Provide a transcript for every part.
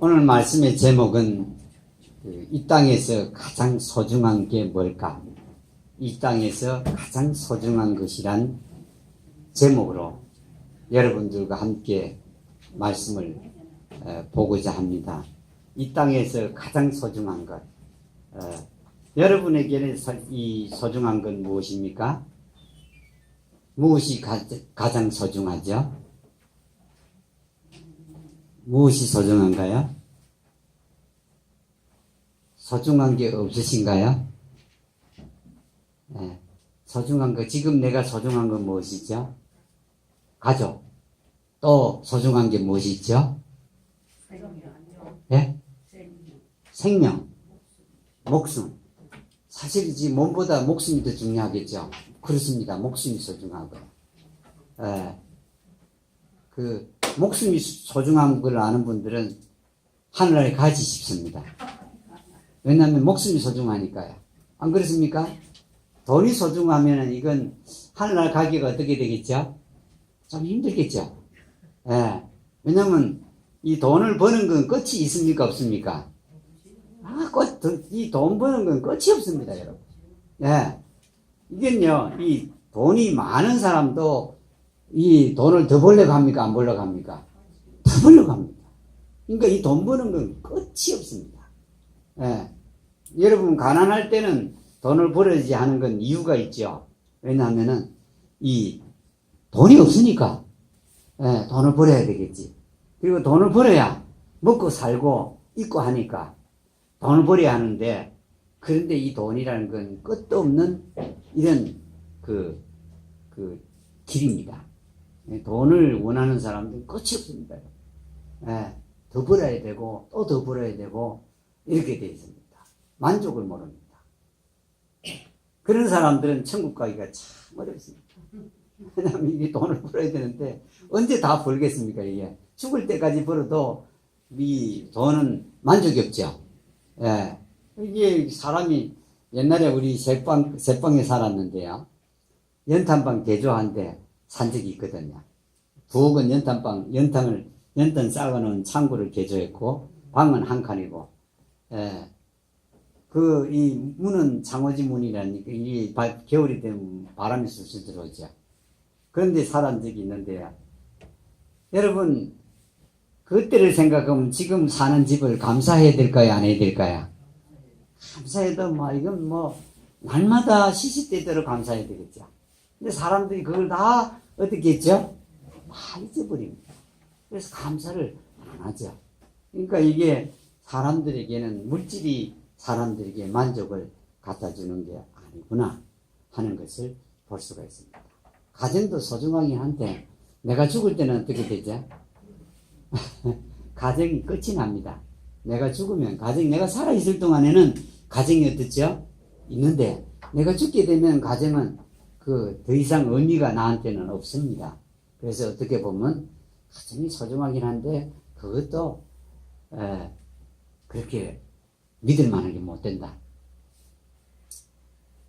오늘 말씀의 제목은 이 땅에서 가장 소중한 게 뭘까? 이 땅에서 가장 소중한 것이란 제목으로 여러분들과 함께 말씀을 보고자 합니다. 이 땅에서 가장 소중한 것. 여러분에게는 이 소중한 건 무엇입니까? 무엇이 가장 소중하죠? 무엇이 소중한가요? 소중한 게 없으신가요? 네. 소중한 거, 지금 내가 소중한 건 무엇이죠? 가족. 또 소중한 게 무엇이 있죠? 예? 생명. 목숨. 사실이지 몸보다 목숨이 더 중요하겠죠. 그렇습니다. 목숨이 소중하고. 예. 그 목숨이 소중한 걸 아는 분들은 하늘나라에 가지 싶습니다. 왜냐하면 목숨이 소중하니까요. 안 그렇습니까? 돈이 소중하면은 이건 하늘나라 가기가 어떻게 되겠죠? 좀 힘들겠죠. 예. 왜냐하면 이 돈을 버는 건 끝이 있습니까? 없습니까? 이 돈 버는 건 끝이 없습니다, 여러분. 예. 이건요, 이 돈이 많은 사람도 이 돈을 더 벌려고 합니까? 안 벌려고 합니까? 더 벌려고 합니다. 그러니까 이 돈 버는 건 끝이 없습니다. 예. 여러분, 가난할 때는 돈을 벌어야지 하는 건 이유가 있죠. 왜냐하면은 이 돈이 없으니까, 예, 돈을 벌어야 되겠지. 그리고 돈을 벌어야 먹고 살고 있고 하니까 돈을 벌어야 하는데, 그런데 이 돈이라는 건 끝도 없는 이런 길입니다. 돈을 원하는 사람들은 끝이 없습니다. 예, 더 벌어야 되고 또 더 벌어야 되고 이렇게 되어 있습니다. 만족을 모릅니다. 그런 사람들은 천국 가기가 참 어렵습니다. 왜냐하면 이게 돈을 벌어야 되는데 언제 다 벌겠습니까? 이게 죽을 때까지 벌어도 이 돈은 만족이 없죠. 예, 이게 사람이 옛날에 우리 새빵에 살았는데요. 연탄방 개조한데 산 적이 있거든요. 부엌은 연탄 쌓아놓은 창고를 개조했고, 방은 한 칸이고, 예. 이 문은 장어지 문이라니까, 이 겨울이 되면 바람이 술술 들어오죠. 그런데 살은 적이 있는데요. 여러분, 그때를 생각하면 지금 사는 집을 감사해야 될까요? 안 해야 될까요? 감사해도 이건 날마다 시시때때로 감사해야 되겠죠. 근데 사람들이 그걸 다 어떻게 했죠? 다 잊어버립니다. 그래서 감사를 안 하죠. 그러니까 이게 사람들에게는 물질이 사람들에게 만족을 갖다 주는 게 아니구나 하는 것을 볼 수가 있습니다. 가정도 소중하긴 한데 내가 죽을 때는 어떻게 되죠? 가정이 끝이 납니다. 내가 죽으면 내가 살아있을 동안에는 가정이 어떻죠? 있는데 내가 죽게 되면 가정은 더 이상 의미가 나한테는 없습니다. 그래서 어떻게 보면 가정이 소중하긴 한데 그것도 그렇게 믿을 만하게 못 된다.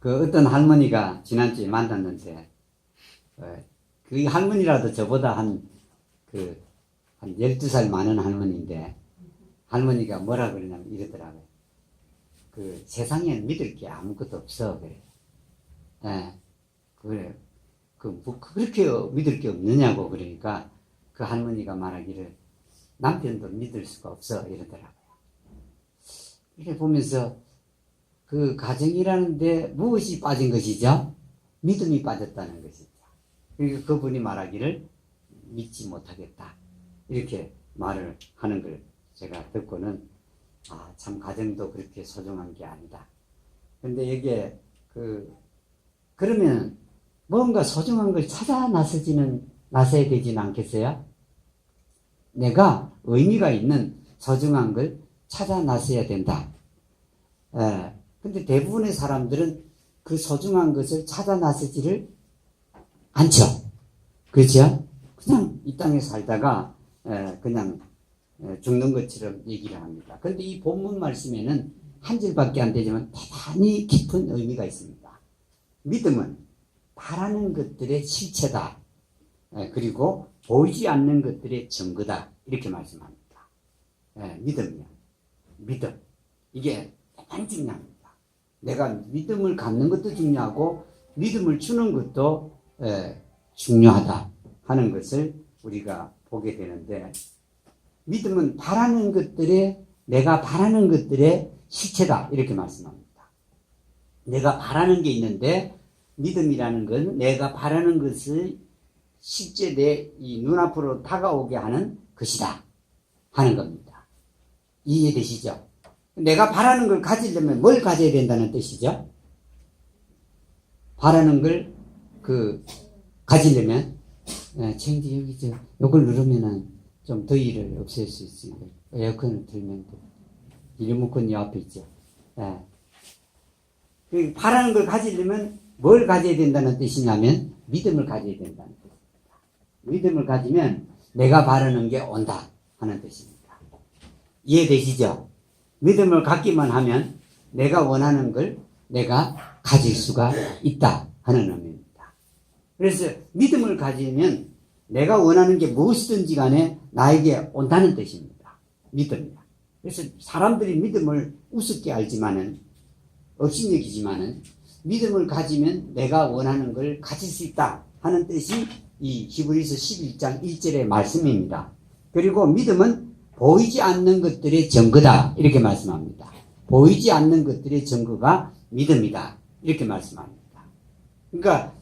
어떤 할머니가 지난주에 만났는데 그 할머니라도 저보다 한 12살 많은 할머니인데 할머니가 뭐라 그러냐면 이러더라고요. 세상엔 믿을 게 아무것도 없어. 그래요. 예. 그래. 그렇게 믿을 게 없느냐고 그러니까 그 할머니가 말하기를 남편도 믿을 수가 없어. 이러더라고요. 이렇게 보면서 가정이라는데 무엇이 빠진 것이죠? 믿음이 빠졌다는 것이죠. 그리고 그분이 말하기를 믿지 못하겠다. 이렇게 말을 하는 걸 제가 듣고는 참 가정도 그렇게 소중한 게 아니다. 근데 여기에 그러면 뭔가 소중한 걸 찾아 나서야 되지는 않겠어요? 내가 의미가 있는 소중한 걸 찾아 나서야 된다. 근데 대부분의 사람들은 그 소중한 것을 찾아 나서지를 않죠. 그렇죠? 그냥 이 땅에 살다가 그냥 죽는 것처럼 얘기를 합니다. 그런데 이 본문 말씀에는 한 줄밖에 안 되지만 대단히 깊은 의미가 있습니다. 믿음은 바라는 것들의 실체다. 그리고 보이지 않는 것들의 증거다. 이렇게 말씀합니다. 믿음이야. 믿음. 이게 대단히 중요합니다. 내가 믿음을 갖는 것도 중요하고 믿음을 주는 것도 중요하다 하는 것을 우리가 보게 되는데, 믿음은 바라는 것들에, 내가 바라는 것들의 실체다 이렇게 말씀합니다. 내가 바라는 게 있는데 믿음이라는 건 내가 바라는 것을 실제 내 이 눈앞으로 다가오게 하는 것이다 하는 겁니다. 이해되시죠? 내가 바라는 걸 가지려면 뭘 가져야 된다는 뜻이죠? 바라는 걸 가지려면 체인지 여기 요걸 누르면은 좀 더위를 없앨 수 있으니까 에어컨을 틀면 돼. 리모컨이 앞에 있죠. 바라는 걸 가지려면 뭘 가져야 된다는 뜻이냐면 믿음을 가져야 된다는 뜻입니다. 믿음을 가지면 내가 바라는 게 온다 하는 뜻입니다. 이해되시죠? 믿음을 갖기만 하면 내가 원하는 걸 내가 가질 수가 있다 하는 의미입니다. 그래서 믿음을 가지면 내가 원하는 게 무엇이든지 간에 나에게 온다는 뜻입니다. 믿음이다. 그래서 사람들이 믿음을 우습게 알지만은, 업신여기지만은, 믿음을 가지면 내가 원하는 걸 가질 수 있다 하는 뜻이 이 히브리서 11장 1절의 말씀입니다. 그리고 믿음은 보이지 않는 것들의 증거다 이렇게 말씀합니다. 보이지 않는 것들의 증거가 믿음이다 이렇게 말씀합니다. 그러니까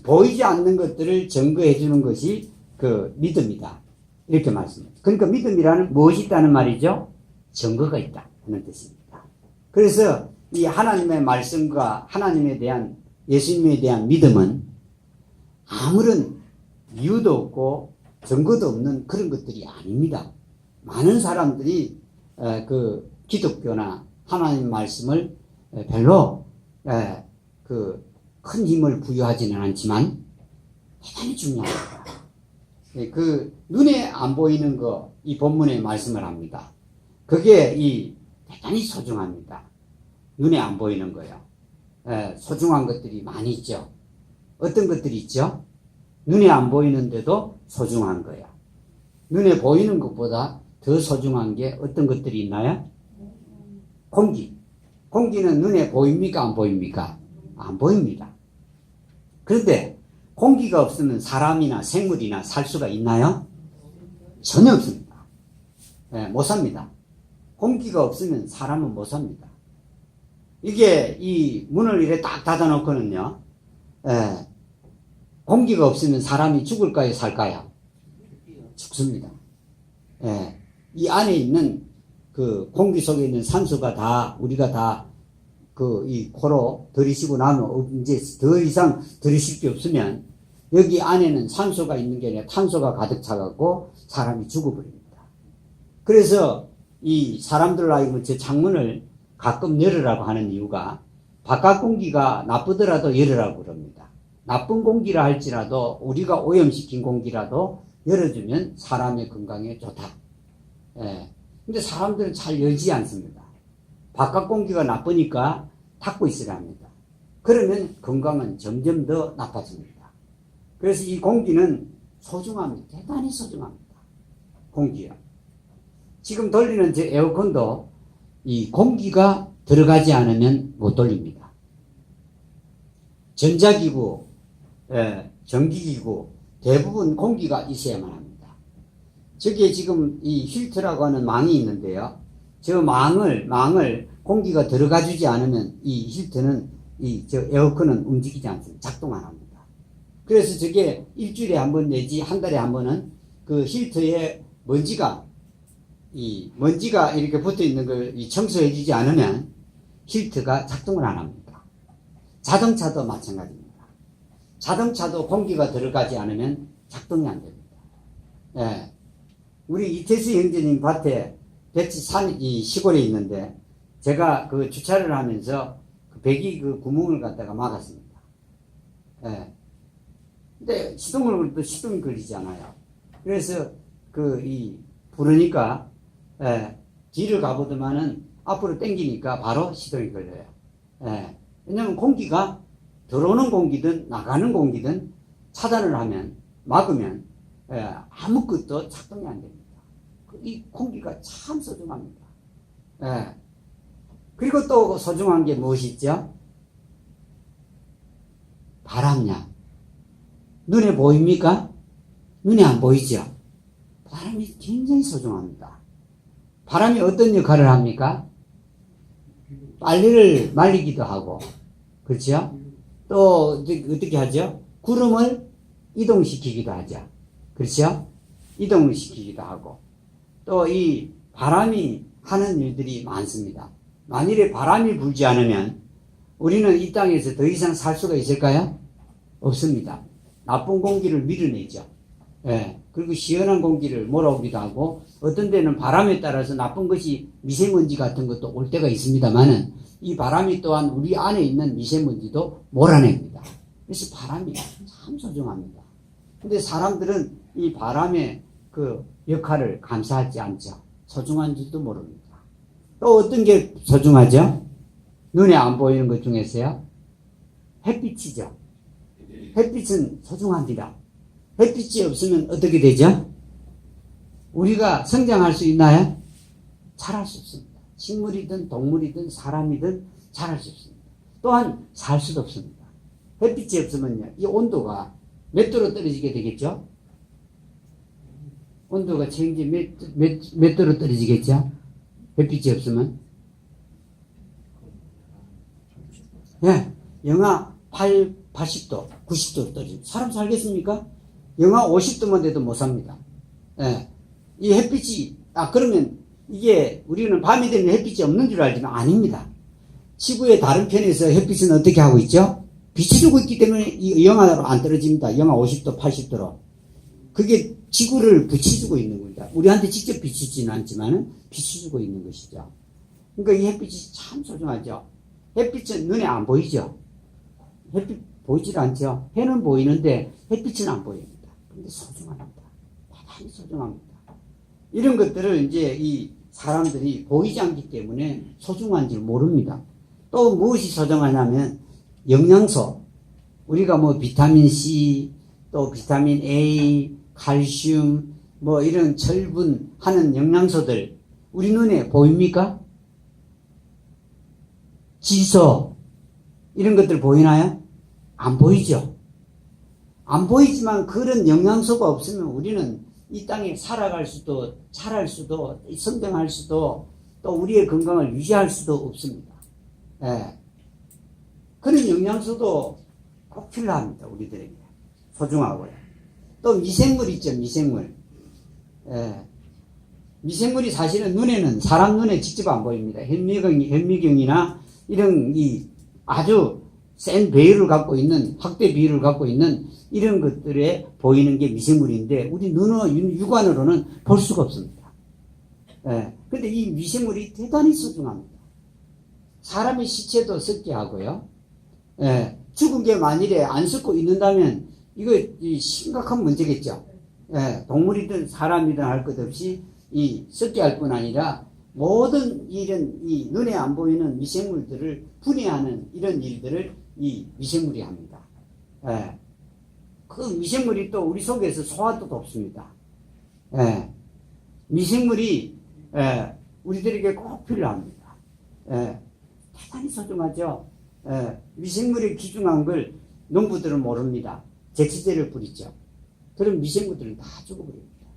보이지 않는 것들을 증거해 주는 것이 그 믿음이다 이렇게 말씀합니다. 그러니까 믿음이라는 무엇이 있다는 말이죠? 증거가 있다 하는 뜻입니다. 그래서 이 하나님의 말씀과 하나님에 대한, 예수님에 대한 믿음은 아무런 이유도 없고 증거도 없는 그런 것들이 아닙니다. 많은 사람들이 그 기독교나 하나님 말씀을 별로 큰 힘을 부여하지는 않지만 대단히 중요합니다. 그 눈에 안 보이는 거, 이 본문에 말씀을 합니다. 그게 대단히 소중합니다. 눈에 안 보이는 거요. 소중한 것들이 많이 있죠. 어떤 것들이 있죠? 눈에 안 보이는데도 소중한 거예요. 눈에 보이는 것보다 더 소중한 게 어떤 것들이 있나요? 공기. 공기는 눈에 보입니까? 안 보입니까? 안 보입니다. 그런데 공기가 없으면 사람이나 생물이나 살 수가 있나요? 전혀 없습니다. 못 삽니다. 공기가 없으면 사람은 못 삽니다. 이게 이 문을 이렇게 딱 닫아놓고는요, 공기가 없으면 사람이 죽을까요? 살까요? 죽습니다. 이 안에 있는 그 공기 속에 있는 산소가 다, 우리가 다 이 코로 들이쉬고 나면 이제 더 이상 들이쉴 게 없으면 여기 안에는 산소가 있는 게 아니라 탄소가 가득 차갖고 사람이 죽어버립니다. 그래서 이 사람들 아이고 저 창문을 가끔 열으라고 하는 이유가 바깥 공기가 나쁘더라도 열으라고 그럽니다. 나쁜 공기라 할지라도 우리가 오염시킨 공기라도 열어주면 사람의 건강에 좋다. 근데 사람들은 잘 열지 않습니다. 바깥 공기가 나쁘니까 닫고 있어야 합니다. 그러면 건강은 점점 더 나빠집니다. 그래서 이 공기는 소중합니다. 대단히 소중합니다. 공기요. 지금 돌리는 제 에어컨도 이 공기가 들어가지 않으면 못 돌립니다. 전자기구, 전기기구 대부분 공기가 있어야만 합니다. 저기에 지금 이 필터라고 하는 망이 있는데요. 저 망을 공기가 들어가 주지 않으면 이 필터는 저 에어컨은 움직이지 않습니다. 작동 안 합니다. 그래서 저게 일주일에 한 번 내지 한 달에 한 번은 그 필터에 먼지가 이렇게 붙어 있는 걸 청소해 주지 않으면 필터가 작동을 안 합니다. 자동차도 마찬가지입니다. 자동차도 공기가 들어가지 않으면 작동이 안 됩니다. 우리 이태수 형제님 밭에 배치산 이 시골에 있는데 제가 그 주차를 하면서 그 배기 그 구멍을 갖다가 막았습니다. 근데 시동을 걸도 시동이 걸리잖아요. 그래서 부르니까 뒤를 가보더만은 앞으로 당기니까 바로 시동이 걸려요. 왜냐면 공기가 들어오는 공기든 나가는 공기든 차단을 하면 막으면 아무것도 작동이 안 됩니다. 이 공기가 참 소중합니다. 예. 그리고 또 소중한 게 무엇이 있죠? 바람요. 눈에 보입니까? 눈에 안 보이죠? 바람이 굉장히 소중합니다. 바람이 어떤 역할을 합니까? 빨래를 말리기도 하고, 그렇죠? 또 어떻게 하죠? 구름을 이동시키기도 하죠. 그렇죠? 이동을 시키기도 하고, 또 이 바람이 하는 일들이 많습니다. 만일에 바람이 불지 않으면 우리는 이 땅에서 더 이상 살 수가 있을까요? 없습니다. 나쁜 공기를 밀어내죠. 예. 그리고 시원한 공기를 몰아오기도 하고, 어떤 데는 바람에 따라서 나쁜 것이 미세먼지 같은 것도 올 때가 있습니다만은, 이 바람이 또한 우리 안에 있는 미세먼지도 몰아냅니다. 그래서 바람이 참 소중합니다. 근데 사람들은 이 바람의 그 역할을 감사하지 않죠. 소중한 줄도 모릅니다. 또 어떤 게 소중하죠? 눈에 안 보이는 것 중에서요? 햇빛이죠. 햇빛은 소중합니다. 햇빛이 없으면 어떻게 되죠? 우리가 성장할 수 있나요? 자랄 수 없습니다. 식물이든 동물이든 사람이든 자랄 수 없습니다. 또한 살 수도 없습니다. 햇빛이 없으면요, 이 온도가 몇 도로 떨어지게 되겠죠? 온도가 체인지 몇 도로 떨어지겠죠? 햇빛이 없으면? 예, 영하 80도, 90도 떨어집니다. 사람 살겠습니까? 영하 50도만 돼도 못 삽니다. 예. 이 햇빛이, 그러면 이게 우리는 밤이 되면 햇빛이 없는 줄 알지만 아닙니다. 지구의 다른 편에서 햇빛은 어떻게 하고 있죠? 비춰주고 있기 때문에 이 영하로 안 떨어집니다. 영하 50도, 80도로. 그게 지구를 비춰주고 있는 겁니다. 우리한테 직접 비추지는 않지만 비춰주고 있는 것이죠. 그러니까 이 햇빛이 참 소중하죠. 햇빛은 눈에 안 보이죠. 햇빛 보이질 않죠. 해는 보이는데 햇빛은 안 보입니다. 근데 소중합니다. 대단히 소중합니다. 이런 것들을 이제 이 사람들이 보이지 않기 때문에 소중한 줄 모릅니다. 또 무엇이 소중하냐면 영양소. 우리가 뭐 비타민 C, 또 비타민 A, 칼슘, 뭐 이런 철분 하는 영양소들 우리 눈에 보입니까? 지소 이런 것들 보이나요? 안 보이죠. 안 보이지만 그런 영양소가 없으면 우리는 이 땅에 살아갈 수도 자랄 수도 성장할 수도 또 우리의 건강을 유지할 수도 없습니다. 예. 그런 영양소도 꼭 필요합니다. 우리들에게. 소중하고요. 또 미생물 있죠. 미생물. 예. 미생물이 사실은 눈에는 사람 눈에 직접 안 보입니다. 현미경이나 이런 이 아주 센 배율을 갖고 있는 확대 비율을 갖고 있는 이런 것들에 보이는 게 미생물인데 우리 눈으로 육안으로는 볼 수가 없습니다. 예. 근데 이 미생물이 대단히 소중합니다. 사람의 시체도 썩게 하고요. 예. 죽은 게 만일에 안 썩고 있는다면 이거 심각한 문제겠죠. 예. 동물이든 사람이든 할 것 없이 이 썩게 할 뿐 아니라 모든 이런 이 눈에 안 보이는 미생물들을 분해하는 이런 일들을 이 미생물이 합니다. 예. 그 미생물이 또 우리 속에서 소화도 돕습니다. 예. 미생물이 우리들에게 꼭 필요합니다. 예. 대단히 소중하죠. 예. 미생물이 귀중한 걸 농부들은 모릅니다. 제치제를 뿌리죠. 그럼 미생물들은 다 죽어버립니다.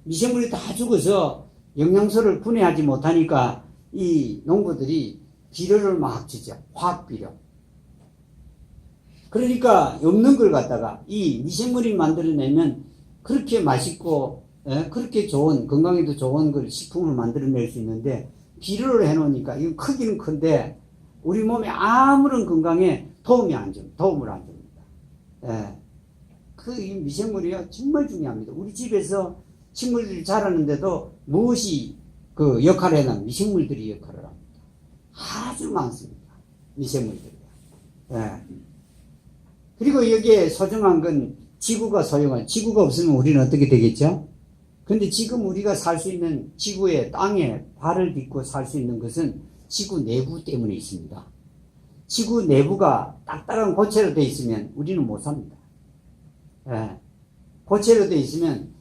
미생물이 다 죽어서 영양소를 분해하지 못하니까 이 농부들이 비료를 막 주죠. 화학비료. 그러니까 없는 걸 갖다가 이 미생물이 만들어내면 그렇게 맛있고 그렇게 좋은 건강에도 좋은 걸 식품을 만들어낼 수 있는데 비료를 해놓으니까 이거 크기는 큰데 우리 몸에 아무런 건강에 도움을 안 줍니다. 그 이 미생물이요 정말 중요합니다. 우리 집에서 식물들이 자라는데도 무엇이 그 역할을 해나 미생물들이 역할을 합니다. 아주 많습니다. 미생물들이. 그리고 여기에 소중한 건 지구가 지구가 없으면 우리는 어떻게 되겠죠? 근데 지금 우리가 살 수 있는 지구의 땅에 발을 딛고 살 수 있는 것은 지구 내부 때문에 있습니다. 지구 내부가 딱딱한 고체로 되어 있으면 우리는 못 삽니다. 고체로 되어 있으면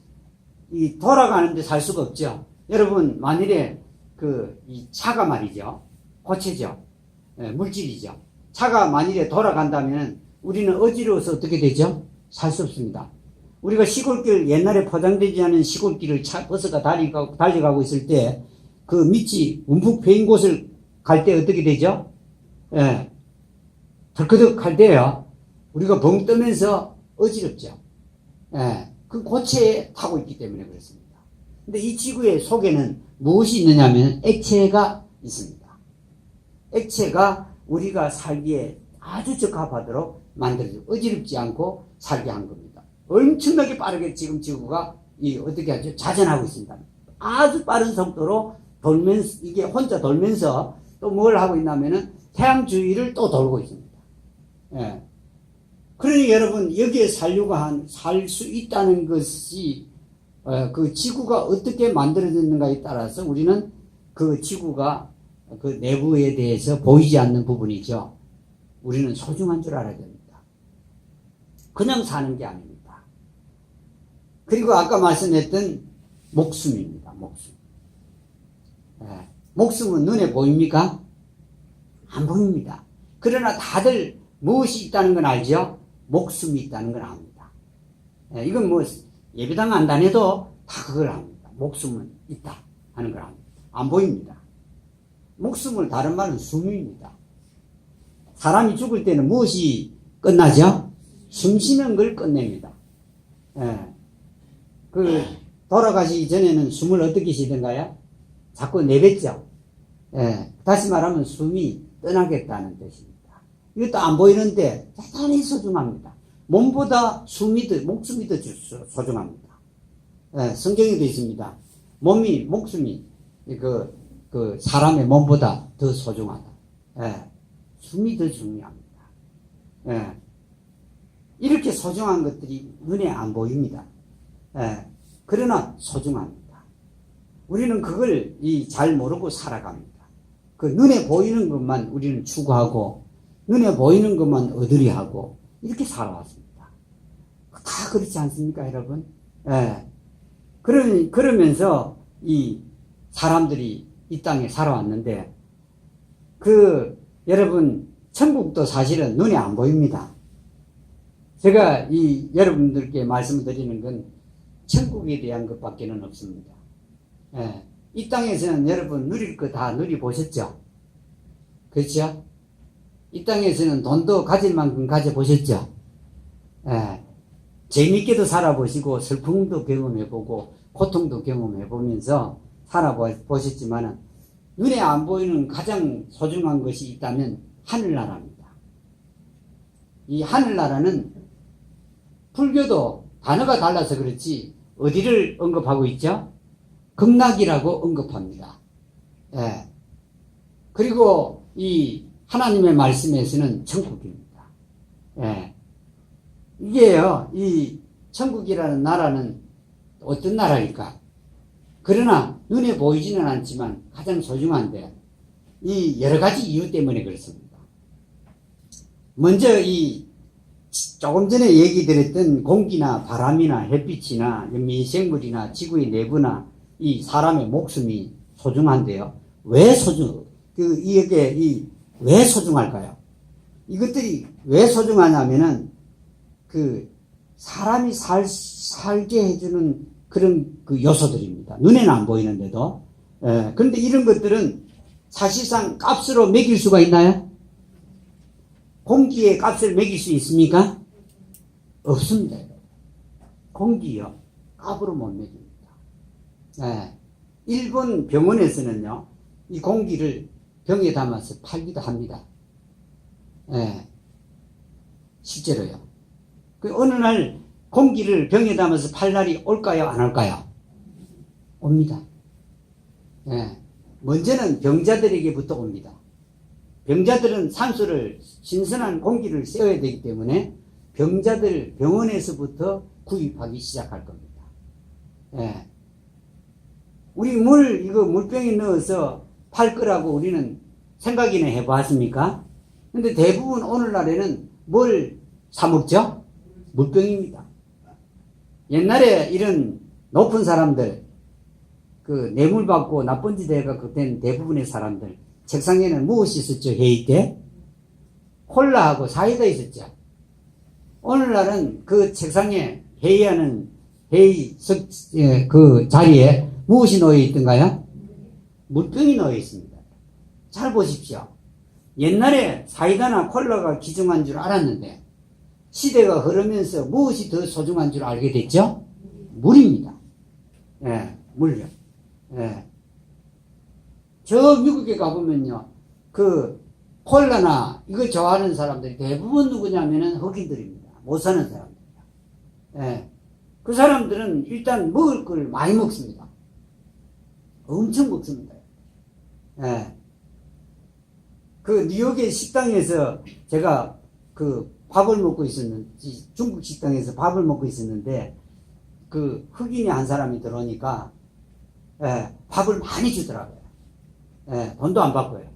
이 돌아가는데 살 수가 없죠. 여러분, 만일에 이 차가 말이죠. 고체죠. 예, 물질이죠. 차가 만일에 돌아간다면 우리는 어지러워서 어떻게 되죠? 살 수 없습니다. 우리가 시골길, 옛날에 포장되지 않은 시골길을 버스가 달려가고 있을 때 그 밑이 움푹 패인 곳을 갈 때 어떻게 되죠? 예, 덜커덕 할 때요. 우리가 벙 뜨면서 어지럽죠. 예, 그 고체에 타고 있기 때문에 그렇습니다. 근데 이 지구의 속에는 무엇이 있느냐면 액체가 있습니다. 액체가 우리가 살기에 아주 적합하도록 만들어져 어지럽지 않고 살게 한 겁니다. 엄청나게 빠르게 지금 지구가 어떻게 하죠? 자전하고 있습니다. 아주 빠른 속도로 돌면서, 이게 혼자 돌면서 또 뭘 하고 있냐면은 태양 주위를 또 돌고 있습니다. 예. 그러니 여러분, 여기에 살 수 있다는 것이 그 지구가 어떻게 만들어졌는가에 따라서 우리는 그 지구가 그 내부에 대해서 보이지 않는 부분이죠. 우리는 소중한 줄 알아야 됩니다. 그냥 사는 게 아닙니다. 그리고 아까 말씀했던 목숨입니다. 목숨. 예. 목숨은 눈에 보입니까? 안 보입니다. 그러나 다들 무엇이 있다는 건 알죠? 목숨이 있다는 건 압니다. 예, 이건 뭐 예배당 안 다녀도 다 그걸 압니다. 목숨은 있다 하는 걸 압니다. 안 보입니다. 목숨을 다른 말은 숨입니다. 사람이 죽을 때는 무엇이 끝나죠? 숨 쉬는 걸 끝냅니다. 예. 돌아가시기 전에는 숨을 어떻게 쉬던가요? 자꾸 내뱉죠. 예. 다시 말하면 숨이 떠나겠다는 뜻입니다. 이것도 안 보이는데 대단히 소중합니다. 몸보다 목숨이 더 소중합니다. 예. 성경에도 있습니다. 목숨이 사람의 몸보다 더 소중하다. 예. 숨이 더 중요합니다. 예. 이렇게 소중한 것들이 눈에 안 보입니다. 예. 그러나 소중합니다. 우리는 그걸 잘 모르고 살아갑니다. 그 눈에 보이는 것만 우리는 추구하고 눈에 보이는 것만 얻으려 하고 이렇게 살아왔습니다. 다 그렇지 않습니까, 여러분? 예. 그러면서 이 사람들이 이 땅에 살아왔는데 여러분, 천국도 사실은 눈에 안 보입니다. 제가 여러분들께 말씀드리는 건 천국에 대한 것밖에는 없습니다. 예. 이 땅에서는 여러분 누릴 거 다 누려보셨죠? 그렇죠? 이 땅에서는 돈도 가질 만큼 가져보셨죠? 예. 재미있게도 살아보시고 슬픔도 경험해보고 고통도 경험해보면서 살아보셨지만은 눈에 안 보이는 가장 소중한 것이 있다면 하늘나라입니다. 이 하늘나라는 불교도 단어가 달라서 그렇지 어디를 언급하고 있죠? 극락이라고 언급합니다. 예. 그리고 이 하나님의 말씀에서는 천국입니다. 예. 이게요, 이 천국이라는 나라는 어떤 나라일까? 그러나 눈에 보이지는 않지만 가장 소중한데 이 여러 가지 이유 때문에 그렇습니다. 먼저 조금 전에 얘기 드렸던 공기나 바람이나 햇빛이나 미생물이나 지구의 내부나 이 사람의 목숨이 소중한데요. 왜 왜 소중할까요? 이것들이 왜 소중하냐면은 사람이 살게 해주는 그런 요소들입니다. 눈에는 안 보이는데도. 예, 그런데 이런 것들은 사실상 값으로 매길 수가 있나요? 공기의 값을 매길 수 있습니까? 없습니다. 공기요, 값으로 못 매깁니다. 예, 일본 병원에서는요, 이 공기를 병에 담아서 팔기도 합니다. 예, 실제로요. 어느 날 공기를 병에 담아서 팔 날이 올까요? 안 올까요? 옵니다. 예, 먼저는 병자들에게부터 옵니다. 병자들은 산소를, 신선한 공기를 쐬어야 되기 때문에 병자들 병원에서부터 구입하기 시작할 겁니다. 예. 우리 물병에 넣어서 팔 거라고 우리는 생각이나 해봤습니까? 근데 대부분 오늘날에는 뭘 사먹죠? 물병입니다. 옛날에 이런 높은 사람들, 그 뇌물 받고 나쁜 짓 해가 된 대부분의 사람들 책상에는 무엇이 있었죠? 회의 때? 콜라하고 사이다 있었죠. 오늘날은 그 책상에 회의하는 그 자리에 무엇이 놓여 있던가요? 물병이 놓여 있습니다. 잘 보십시오. 옛날에 사이다나 콜라가 귀중한 줄 알았는데 시대가 흐르면서 무엇이 더 소중한 줄 알게 됐죠? 물입니다. 예, 물요. 예. 저 미국에 가보면요, 그 콜라나 이거 좋아하는 사람들이 대부분 누구냐면은 흑인들입니다. 못 사는 사람들이요. 예. 그 사람들은 일단 먹을 걸 많이 먹습니다. 엄청 먹습니다. 예. 그 뉴욕의 식당에서 제가 그 밥을 먹고 있었는데, 중국 식당에서 밥을 먹고 있었는데, 그 흑인이 한 사람이 들어오니까, 예, 밥을 많이 주더라고요. 예, 돈도 안 받고요.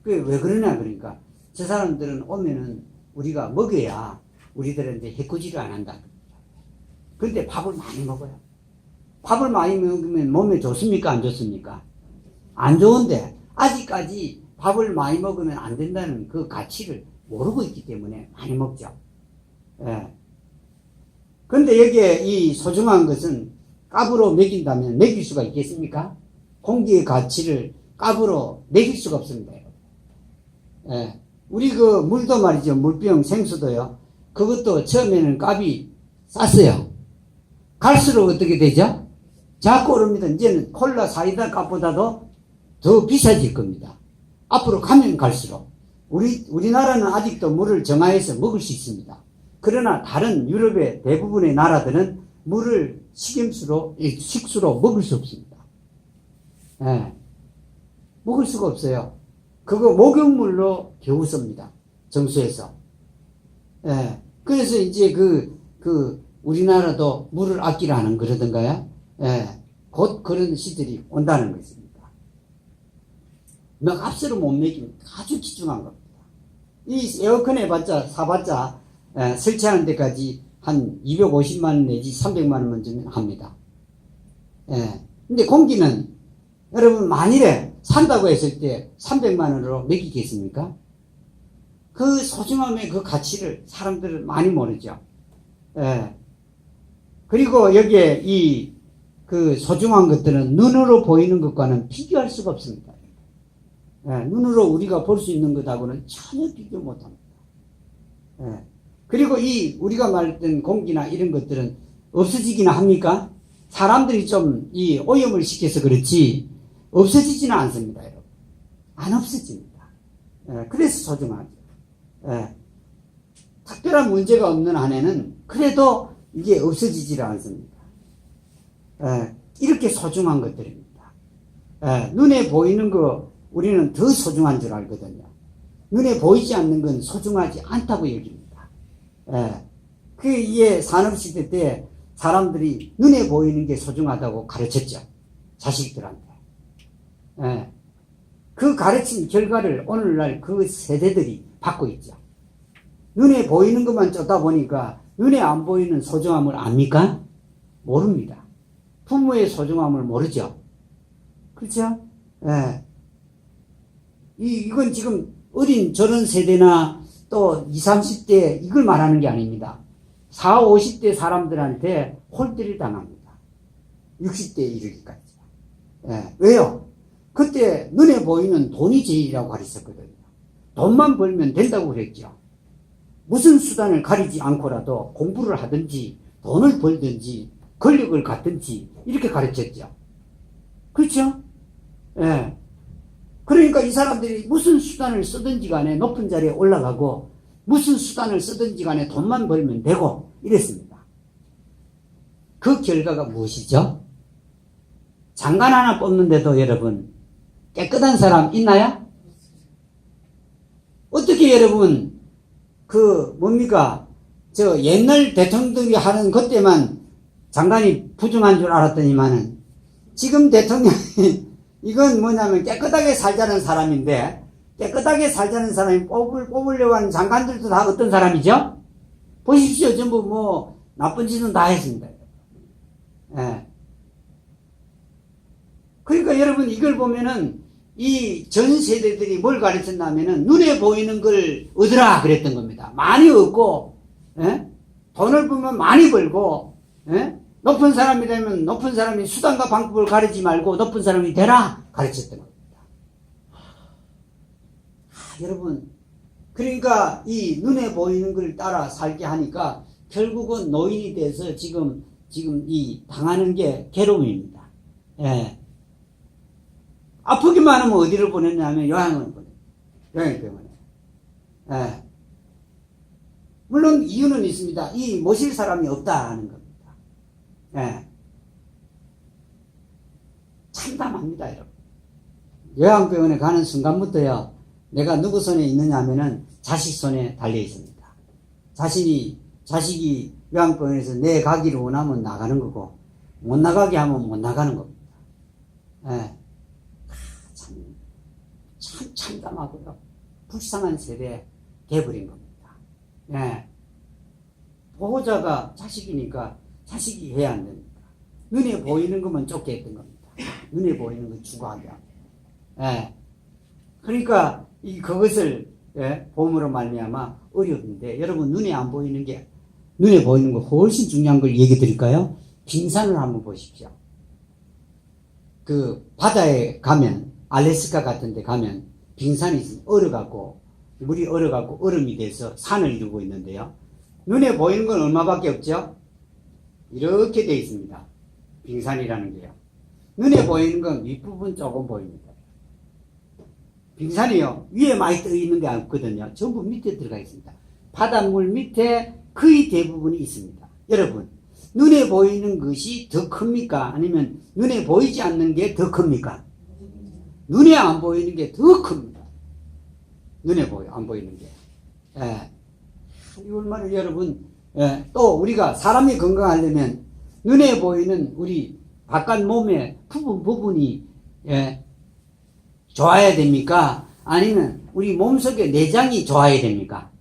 그게 왜 그러냐, 그러니까. 저 사람들은 오면은 우리가 먹여야 우리들은 이제 해코지를 안 한다. 그런데 밥을 많이 먹어요. 밥을 많이 먹으면 몸에 좋습니까? 안 좋습니까? 안 좋은데, 아직까지 밥을 많이 먹으면 안 된다는 그 가치를 모르고 있기 때문에 많이 먹죠. 예. 근데 여기에 이 소중한 것은 값으로 매긴다면 매길 수가 있겠습니까? 공기의 가치를 값으로 매길 수가 없습니다. 예. 우리 그 물도 말이죠. 물병, 생수도요. 그것도 처음에는 값이 쌌어요. 갈수록 어떻게 되죠? 자꾸 오릅니다. 이제는 콜라, 사이다 값보다도 더 비싸질 겁니다. 앞으로 가면 갈수록. 우리나라는 아직도 물을 정화해서 먹을 수 있습니다. 그러나 다른 유럽의 대부분의 나라들은 물을 식수로 먹을 수 없습니다. 예. 먹을 수가 없어요. 그거 목욕물로 겨우 씁니다. 정수해서. 예. 그래서 이제 우리나라도 물을 아끼라는 그러던가요? 예. 곧 그런 시절이 온다는 것입니다. 값으로 못 매기면 아주 귀중한 겁니다. 이 에어컨 사봤자, 설치하는 데까지 한 250만원 내지 300만원만 주면 합니다. 예. 근데 공기는 여러분 만일에 산다고 했을 때 300만원으로 매기겠습니까? 그 소중함의 그 가치를 사람들은 많이 모르죠. 예. 그리고 여기에 그 소중한 것들은 눈으로 보이는 것과는 비교할 수가 없습니다. 예. 눈으로 우리가 볼 수 있는 것하고는 전혀 비교 못합니다. 예. 그리고 우리가 말했던 공기나 이런 것들은 없어지기나 합니까? 사람들이 좀 오염을 시켜서 그렇지 없어지지는 않습니다, 여러분. 안 없어집니다. 예, 그래서 소중하죠. 예, 특별한 문제가 없는 한에는 그래도 이게 없어지지를 않습니다. 예, 이렇게 소중한 것들입니다. 예, 눈에 보이는 거 우리는 더 소중한 줄 알거든요. 눈에 보이지 않는 건 소중하지 않다고 여깁니다. 예, 산업시대 때 사람들이 눈에 보이는 게 소중하다고 가르쳤죠. 자식들한테. 예. 그 가르친 결과를 오늘날 그 세대들이 받고 있죠. 눈에 보이는 것만 쫓다 보니까 눈에 안 보이는 소중함을 압니까? 모릅니다. 부모의 소중함을 모르죠. 그렇죠? 예. 이건 지금 어린 저런 세대나 또 20, 30대 이걸 말하는 게 아닙니다. 40, 50대 사람들한테 홀대를 당합니다. 60대에 이르기까지. 예. 왜요? 그때 눈에 보이는 돈이 제일이라고 가르쳤거든요. 돈만 벌면 된다고 그랬죠. 무슨 수단을 가리지 않고라도 공부를 하든지 돈을 벌든지 권력을 갖든지 이렇게 가르쳤죠. 그렇죠? 예. 그러니까 이 사람들이 무슨 수단을 쓰든지 간에 높은 자리에 올라가고 무슨 수단을 쓰든지 간에 돈만 벌면 되고 이랬습니다. 그 결과가 무엇이죠? 장관 하나 뽑는데도 여러분 깨끗한 사람 있나요? 어떻게 여러분 뭡니까? 저 옛날 대통령들이 하는 그때만 장관이 부정한 줄 알았더니만은 지금 대통령이 이건 뭐냐면 깨끗하게 살자는 사람인데 깨끗하게 살자는 사람이 뽑으려고 하는 장관들도 다 어떤 사람이죠? 보십시오. 전부 나쁜 짓은 다 했습니다. 예. 그러니까 여러분 이걸 보면은 이 전 세대들이 뭘 가르쳤냐면은 눈에 보이는 걸 얻으라 그랬던 겁니다. 많이 얻고, 예? 돈을 벌면 많이 벌고, 예? 높은 사람이 되면 높은 사람이 수단과 방법을 가르치지 말고 높은 사람이 되라 가르쳤던 겁니다. 여러분, 그러니까 이 눈에 보이는 걸 따라 살게 하니까 결국은 노인이 돼서 지금 이 당하는 게 괴로움입니다. 예. 아프기만 하면 어디를 보냈냐면 요양원을 보내요. 요양병원에. 예. 물론 이유는 있습니다. 이 모실 사람이 없다 하는 겁니다. 예. 참담합니다, 여러분. 요양병원에 가는 순간부터요, 내가 누구 손에 있느냐 하면은 자식 손에 달려 있습니다. 자식이 요양병원에서 내 가기를 원하면 나가는 거고, 못 나가게 하면 못 나가는 겁니다. 예. 참 참담하고요. 불쌍한 세대에 돼버린 겁니다. 예. 보호자가 자식이니까 자식이 해야 안 됩니다. 눈에 보이는 것만 쫓게 했던 겁니다. 눈에 보이는 것 추구하게 하고. 예. 그러니까 그것을 보험으로 말미암아 어려운데, 여러분 눈에 안 보이는 게, 눈에 보이는 거 훨씬 중요한 걸 얘기 드릴까요? 빙산을 한번 보십시오. 그 바다에 가면, 알래스카 같은 데 가면 빙산이 얼어갖고, 물이 얼어갖고 얼음이 돼서 산을 이루고 있는데요. 눈에 보이는 건 얼마밖에 없죠? 이렇게 되어 있습니다. 빙산이라는 게요. 눈에 보이는 건 윗부분 조금 보입니다. 빙산이요, 위에 많이 떠 있는 게 없거든요. 전부 밑에 들어가 있습니다. 바닷물 밑에 거의 대부분이 있습니다. 여러분, 눈에 보이는 것이 더 큽니까? 아니면 눈에 보이지 않는 게 더 큽니까? 눈에 안 보이는 게 더 큽니다. 눈에 안 보이는 게. 예. 이 얼마나 여러분, 예. 또 우리가 사람이 건강하려면 눈에 보이는 우리 바깥 몸의 부분이, 예, 좋아야 됩니까? 아니면 우리 몸속의 내장이 좋아야 됩니까?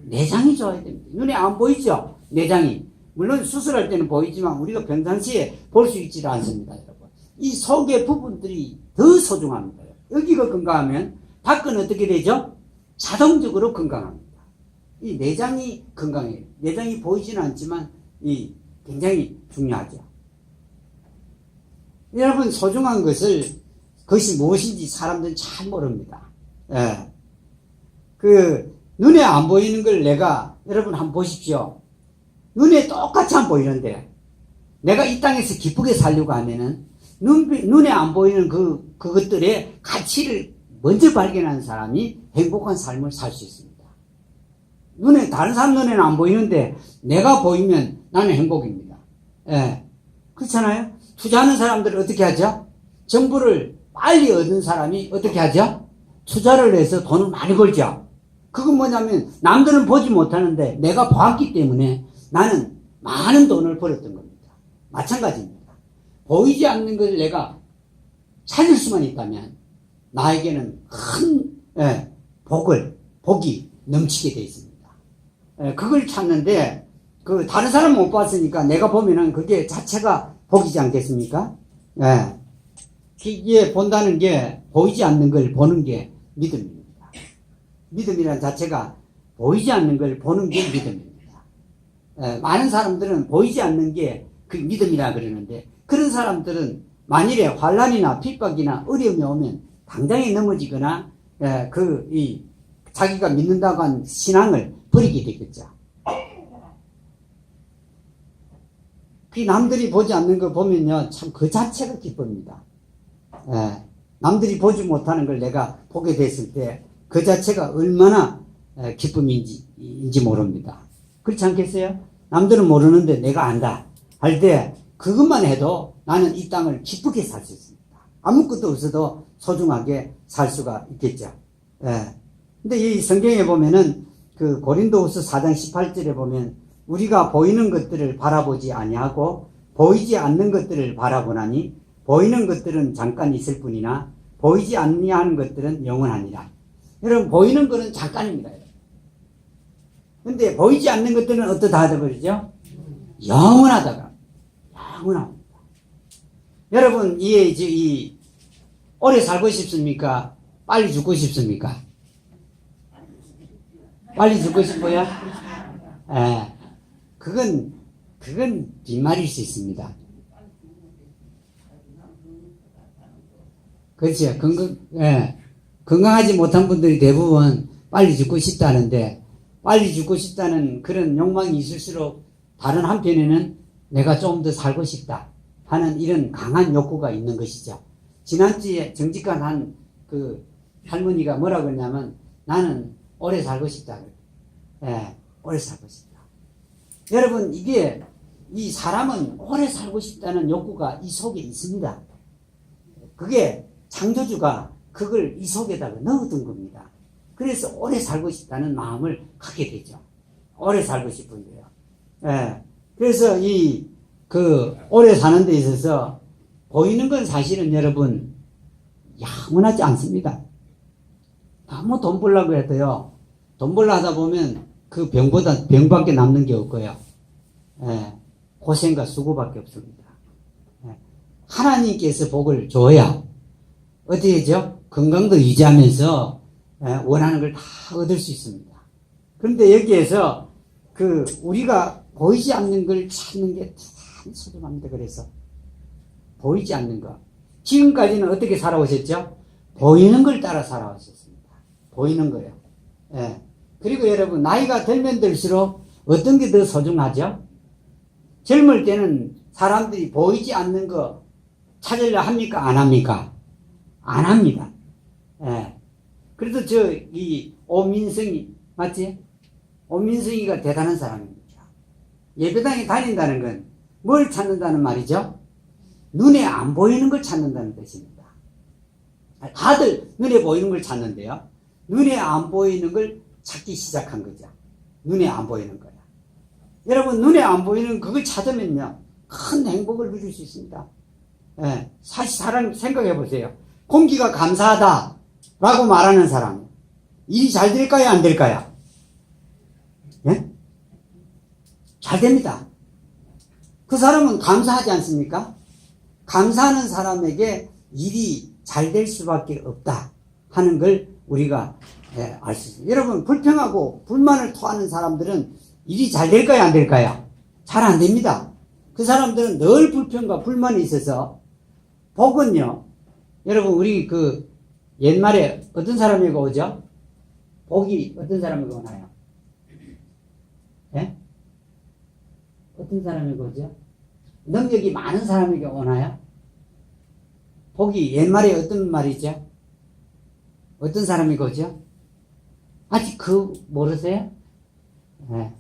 내장이 좋아야 됩니다. 눈에 안 보이죠? 내장이. 물론 수술할 때는 보이지만 우리가 평상시에 볼 수 있지 않습니다, 여러분. 이 속의 부분들이 더 소중합니다. 여기가 건강하면 밖은 어떻게 되죠? 자동적으로 건강합니다. 이 내장이 건강해요. 내장이 보이지는 않지만 굉장히 중요하죠. 여러분, 소중한 그것이 무엇인지 사람들은 잘 모릅니다. 예. 눈에 안 보이는 걸 여러분 한번 보십시오. 눈에 똑같이 안 보이는데, 내가 이 땅에서 기쁘게 살려고 하면은, 눈에 안 보이는 그것들의 가치를 먼저 발견하는 사람이 행복한 삶을 살 수 있습니다. 다른 사람 눈에는 안 보이는데, 내가 보이면 나는 행복입니다. 예. 그렇잖아요? 투자하는 사람들은 어떻게 하죠? 정보를 빨리 얻은 사람이 어떻게 하죠? 투자를 해서 돈을 많이 벌죠. 그건 뭐냐면 남들은 보지 못하는데 내가 보았기 때문에 나는 많은 돈을 벌었던 겁니다. 마찬가지입니다. 보이지 않는 것을 내가 찾을 수만 있다면 나에게는 큰 복이 넘치게 되어 있습니다. 그걸 찾는데 다른 사람은 못 봤으니까 내가 보면은 그게 자체가 복이지 않겠습니까? 이게 본다는 게, 보이지 않는 걸 보는 게 믿음입니다. 믿음이라는 자체가 보이지 않는 걸 보는 게 믿음입니다. 많은 사람들은 보이지 않는 게 그 믿음이라 그러는데, 그런 사람들은 만일에 환난이나 핍박이나 어려움이 오면 당장에 넘어지거나 자기가 믿는다고 한 신앙을 버리게 되겠죠. 남들이 보지 않는 걸 보면요, 참 그 자체가 기쁩니다. 남들이 보지 못하는 걸 내가 보게 됐을 때 그 자체가 얼마나 기쁨인지 모릅니다. 그렇지 않겠어요? 남들은 모르는데 내가 안다 할 때 그것만 해도 나는 이 땅을 기쁘게 살 수 있습니다. 아무것도 없어도 소중하게 살 수가 있겠죠. 근데 이 성경에 보면은 고린도후서 4장 18절에 보면, 우리가 보이는 것들을 바라보지 아니하고 보이지 않는 것들을 바라보나니 보이는 것들은 잠깐 있을 뿐이나 보이지 아니하는 것들은 영원하니라. 여러분, 보이는 것은 잠깐입니다. 근데 보이지 않는 것들은 어떠하다 그러죠? 영원하다가. 영원합니다. 여러분, 이 오래 살고 싶습니까? 빨리 죽고 싶습니까? 빨리 죽고 싶어요? 예. 그건 빈말일 수 있습니다. 그렇죠. 건강하지 못한 분들이 대부분 빨리 죽고 싶다는데, 빨리 죽고 싶다는 그런 욕망이 있을수록 다른 한편에는 내가 좀 더 살고 싶다 하는 이런 강한 욕구가 있는 것이죠. 지난주에 정직한 한 그 할머니가 뭐라고 했냐면, 나는 오래 살고 싶다. 예, 오래 살고 싶다. 여러분, 이 사람은 오래 살고 싶다는 욕구가 이 속에 있습니다. 그게 창조주가 그걸 이 속에다가 넣어둔 겁니다. 그래서 오래 살고 싶다는 마음을 갖게 되죠. 오래 살고 싶은데요. 예. 그래서 오래 사는 데 있어서 보이는 건 사실은 여러분, 영원하지 않습니다. 아무 돈 벌려고 해도요, 돈 벌려 하다 보면 그 병밖에 남는 게 없고요. 예. 고생과 수고밖에 없습니다. 예. 하나님께서 복을 줘야 어떻게 되죠? 건강도 유지하면서 원하는 걸 다 얻을 수 있습니다. 그런데 여기에서 우리가 보이지 않는 걸 찾는 게 대단히 소중합니다. 그래서 보이지 않는 거. 지금까지는 어떻게 살아오셨죠? 보이는 걸 따라 살아오셨습니다. 보이는 거요. 예. 그리고 여러분, 나이가 들면 들수록 어떤 게 더 소중하죠? 젊을 때는 사람들이 보이지 않는 거 찾으려 합니까? 안 합니까? 안 합니다. 예. 그래도 오민성이, 맞지? 오민성이가 대단한 사람입니다. 예배당에 다닌다는 건 뭘 찾는다는 말이죠? 눈에 안 보이는 걸 찾는다는 뜻입니다. 다들 눈에 보이는 걸 찾는데요. 눈에 안 보이는 걸 찾기 시작한 거죠. 눈에 안 보이는 거야. 여러분, 눈에 안 보이는 그걸 찾으면요, 큰 행복을 누릴 수 있습니다. 예. 사실 사람 생각해 보세요. 공기가 감사하다 라고 말하는 사람, 일이 잘 될까요? 안 될까요? 예? 잘 됩니다. 그 사람은 감사하지 않습니까? 감사하는 사람에게 일이 잘 될 수밖에 없다 하는 걸 우리가 알 수 있습니다. 여러분, 불평하고 불만을 토하는 사람들은 일이 잘 될까요? 안 될까요? 잘 안 됩니다. 그 사람들은 늘 불평과 불만이 있어서, 복은요, 여러분, 우리 옛말에 어떤 사람에게 오죠? 복이 어떤 사람에게 오나요? 예? 어떤 사람에게 오죠? 능력이 많은 사람에게 오나요? 복이 옛말에 어떤 말이죠? 어떤 사람에게 오죠? 아직 모르세요? 예.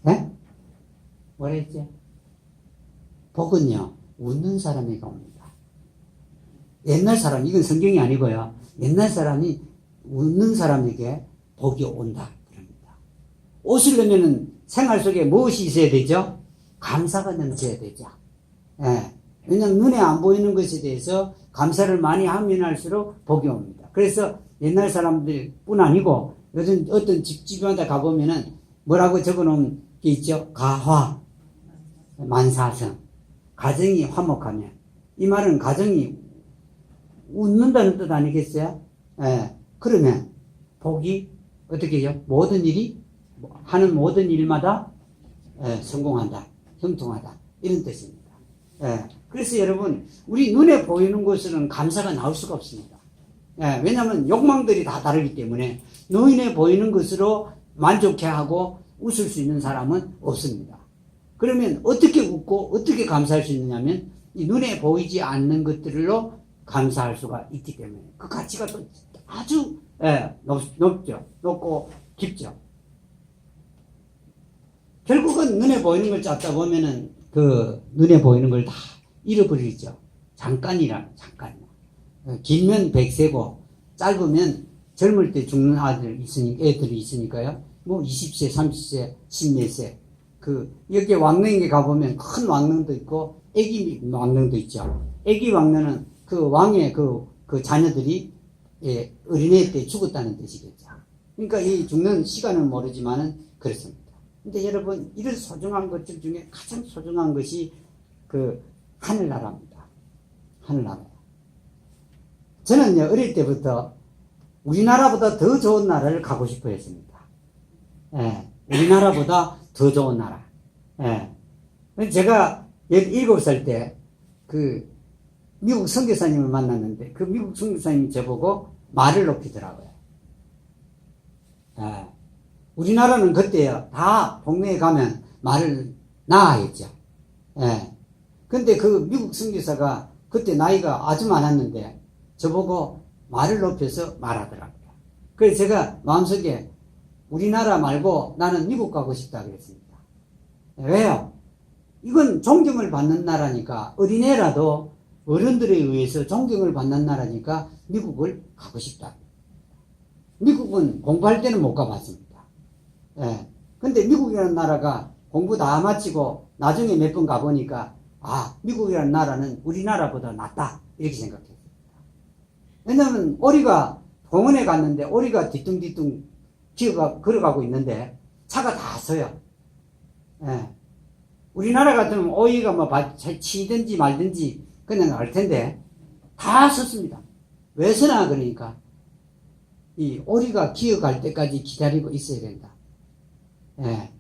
예? 뭐라 했죠? 복은요, 웃는 사람에게 옵니다. 옛날 사람, 이건 성경이 아니고요. 옛날 사람이 웃는 사람에게 복이 온다. 그럽니다. 웃으려면 생활 속에 무엇이 있어야 되죠? 감사가 넘쳐야 되죠. 예. 왜냐하면 눈에 안 보이는 것에 대해서 감사를 많이 하면 할수록 복이 옵니다. 그래서 옛날 사람들 뿐 아니고 요즘 어떤 집집마다 가보면은 뭐라고 적어 놓은 게 있죠? 가화, 만사성. 가정이 화목하면. 이 말은 가정이 웃는다는 뜻 아니겠어요? 예. 그러면 복이 어떻게 해요? 하는 모든 일마다 성공한다. 형통하다. 이런 뜻입니다. 예. 그래서 여러분, 우리 눈에 보이는 것으로는 감사가 나올 수가 없습니다. 예. 왜냐하면 욕망들이 다 다르기 때문에 눈에 보이는 것으로 만족해하고 웃을 수 있는 사람은 없습니다. 그러면 어떻게 웃고 어떻게 감사할 수 있느냐면 이 눈에 보이지 않는 것들로 감사할 수가 있기 때문에 그 가치가 또 아주 높고 깊죠. 결국은 눈에 보이는 걸 찾다 보면은 눈에 보이는 걸 다 잃어버리죠. 잠깐. 길면 100세고 짧으면 젊을 때 죽는 애들이 있으니까요. 뭐 20세, 30세, 10몇 세. 여기 왕릉에 가보면 큰 왕릉도 있고 애기 왕릉도 있죠. 애기 왕릉은 그 왕의 그 자녀들이 어린애 때 죽었다는 뜻이겠죠. 그러니까 이 죽는 시간은 모르지만은 그렇습니다. 근데 여러분, 이런 소중한 것들 중에 가장 소중한 것이 하늘나라입니다. 하늘나라. 저는요, 어릴 때부터 우리나라보다 더 좋은 나라를 가고 싶어 했습니다. 예, 우리나라보다 더 좋은 나라. 예. 제가 17살 때, 미국 선교사님을 만났는데, 그 미국 선교사님이 저보고 말을 높이더라고요. 예. 우리나라는 그때요, 다 동네에 가면 말을 낳아야죠. 예. 근데 그 미국 선교사가 그때 나이가 아주 많았는데, 저보고 말을 높여서 말하더라고요. 그래서 제가 마음속에 우리나라 말고 나는 미국 가고 싶다 그랬습니다. 왜요? 이건 존경을 받는 나라니까, 어린애라도 어른들에 의해서 존경을 받는 나라니까 미국을 가고 싶다. 미국은 공부할 때는 못 가봤습니다. 예. 근데 미국이라는 나라가 공부 다 마치고 나중에 몇 번 가보니까, 아, 미국이라는 나라는 우리나라보다 낫다. 이렇게 생각했습니다. 왜냐면 오리가 공원에 갔는데 오리가 뒤뚱뒤뚱 걸어가고 있는데 차가 다 서요. 예. 우리나라 같으면 오이가 뭐 치든지 말든지 그냥 알 텐데 다 섰습니다. 왜 서나 그러니까 이 오리가 기어갈 때까지 기다리고 있어야 된다. 예.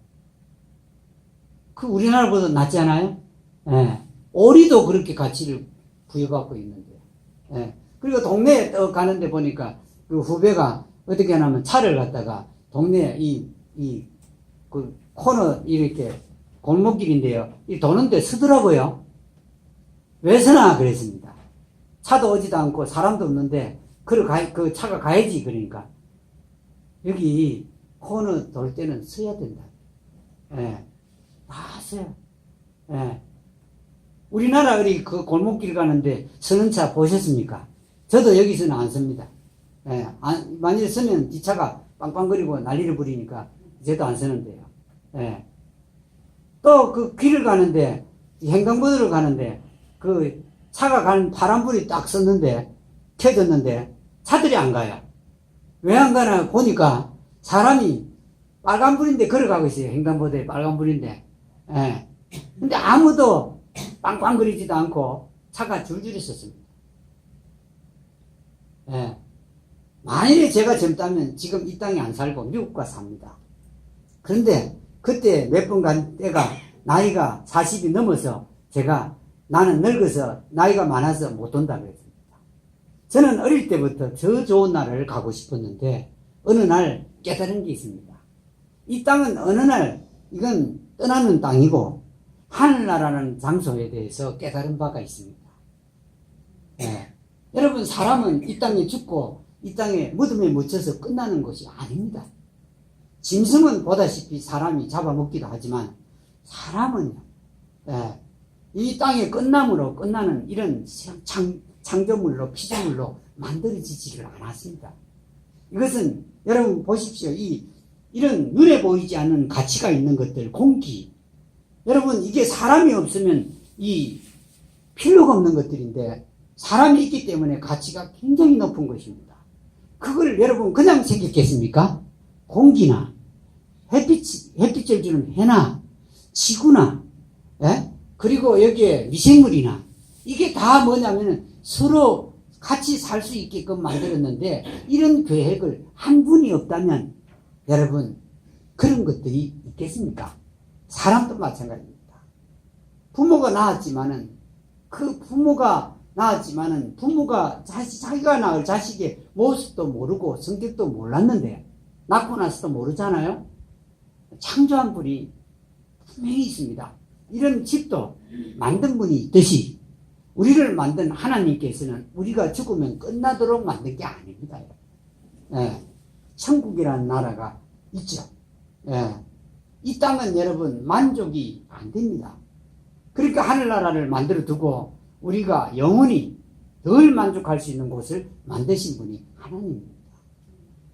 그 우리나라보다 낫지 않아요? 예. 오리도 그렇게 가치를 부여받고 있는데. 예. 그리고 동네에 가는데 보니까 그 후배가 어떻게 하냐면 차를 갖다가 동네에 그 코너 이렇게 골목길인데요. 이 도는데 서더라고요. 왜 서나 그랬습니다. 차도 오지도 않고 사람도 없는데 그 차가 가야지 그러니까 여기 코너 돌 때는 서야 된다. 예. 다 서요. 예. 우리나라 우리 그 골목길 가는데 서는 차 보셨습니까? 저도 여기서는 안 섭니다. 예. 만약에 서면 뒷차가 빵빵거리고 난리를 부리니까 저도 안 서는데요. 예. 또 그 길을 가는데 횡단보도를 가는데 그 차가 가는 파란불이 딱 섰는데 켜졌는데 차들이 안 가요. 왜 안 가나 보니까 사람이 빨간불인데 걸어가고 있어요. 횡단보도에 빨간불인데. 예. 근데 아무도 빵빵거리지도 않고 차가 줄줄이 섰습니다. 예. 만일에 제가 젊다면 지금 이 땅에 안 살고 미국 가 삽니다. 그런데 그때 몇 번 간 때가 나이가 40이 넘어서 제가 나는 늙어서 나이가 많아서 못 온다 그랬습니다. 저는 어릴 때부터 저 좋은 나라를 가고 싶었는데 어느 날 깨달은 게 있습니다. 이 땅은 어느 날 이건 떠나는 땅이고 하늘나라는 장소에 대해서 깨달은 바가 있습니다. 예. 여러분 사람은 이 땅에 죽고 이 땅에 무덤에 묻혀서 끝나는 것이 아닙니다. 짐승은 보다시피 사람이 잡아먹기도 하지만 사람은요, 예, 이 땅의 끝남으로 끝나는 이런 창조물로 피조물로 만들어지지를 않았습니다. 이것은 여러분 보십시오. 이런 눈에 보이지 않는 가치가 있는 것들, 공기. 여러분 이게 사람이 없으면 이 필요가 없는 것들인데 사람이 있기 때문에 가치가 굉장히 높은 것입니다. 그걸 여러분 그냥 생겼겠습니까? 공기나 햇빛을 주는 해나 지구나, 예? 그리고 여기에 미생물이나 이게 다 뭐냐면은 서로 같이 살 수 있게끔 만들었는데 이런 계획을 한 분이 없다면 여러분 그런 것들이 있겠습니까? 사람도 마찬가지입니다. 부모가 낳았지만은 그 부모가 자기가 낳을 자식의 모습도 모르고 성격도 몰랐는데 낳고 나서도 모르잖아요. 창조한 분이 분명히 있습니다. 이런 집도 만든 분이 있듯이 우리를 만든 하나님께서는 우리가 죽으면 끝나도록 만든 게 아닙니다. 예. 천국이라는 나라가 있죠. 예. 이 땅은 여러분 만족이 안 됩니다. 그러니까 하늘나라를 만들어 두고 우리가 영원히 늘 만족할 수 있는 곳을 만드신 분이 하나님입니다.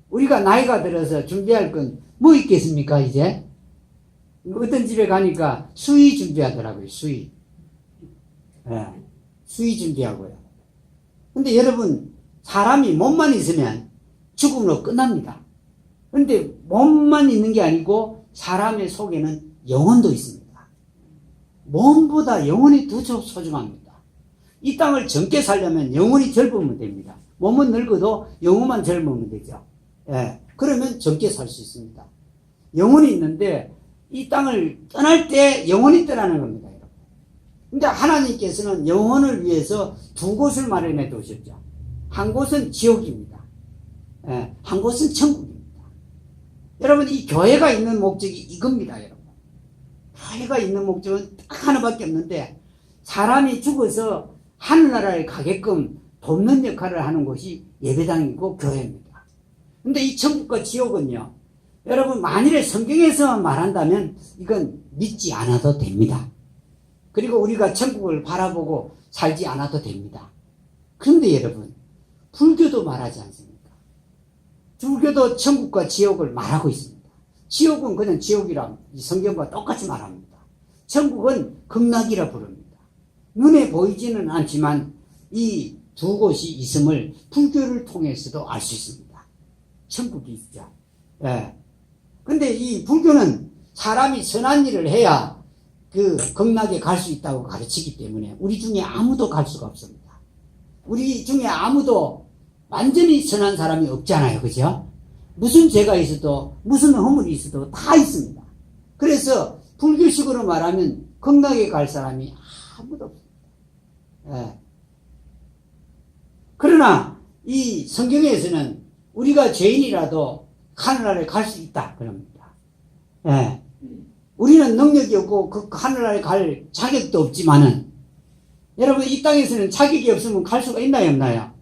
우리가 나이가 들어서 준비할 건 뭐 있겠습니까 이제? 어떤 집에 가니까 수의 준비하더라고요. 수의. 예. 수의 준비하고요. 근데 여러분 사람이 몸만 있으면 죽음으로 끝납니다. 그런데 몸만 있는 게 아니고 사람의 속에는 영혼도 있습니다. 몸보다 영혼이 더 소중합니다. 이 땅을 젊게 살려면 영혼이 젊으면 됩니다. 몸은 늙어도 영혼만 젊으면 되죠. 예. 그러면 젊게 살 수 있습니다. 영혼이 있는데 이 땅을 떠날 때 영혼이 떠나는 겁니다, 여러분. 근데 하나님께서는 영혼을 위해서 두 곳을 마련해 두셨죠. 한 곳은 지옥입니다. 예. 한 곳은 천국입니다. 여러분, 이 교회가 있는 목적이 이겁니다, 여러분. 교회가 있는 목적은 딱 하나밖에 없는데, 사람이 죽어서 하늘나라에 가게끔 돕는 역할을 하는 곳이 예배당이고 교회입니다. 근데 이 천국과 지옥은요, 여러분, 만일에 성경에서만 말한다면 이건 믿지 않아도 됩니다. 그리고 우리가 천국을 바라보고 살지 않아도 됩니다. 그런데 여러분, 불교도 말하지 않습니까? 불교도 천국과 지옥을 말하고 있습니다. 지옥은 그냥 지옥이라 이 성경과 똑같이 말합니다. 천국은 극락이라 부릅니다. 눈에 보이지는 않지만 이 두 곳이 있음을 불교를 통해서도 알 수 있습니다. 천국이 있죠. 예. 근데 이 불교는 사람이 선한 일을 해야 그 극락에 갈 수 있다고 가르치기 때문에 우리 중에 아무도 갈 수가 없습니다. 우리 중에 아무도 완전히 선한 사람이 없잖아요. 그죠? 무슨 죄가 있어도 무슨 허물이 있어도 다 있습니다. 그래서 불교식으로 말하면 극락에 갈 사람이 아무도 없습니다. 예. 그러나 이 성경에서는 우리가 죄인이라도 하늘나라에 갈 수 있다 그럽니다. 예. 우리는 능력이 없고 그 하늘나라에 갈 자격도 없지만은 여러분, 이 땅에서는 자격이 없으면 갈 수가 있나요, 없나요?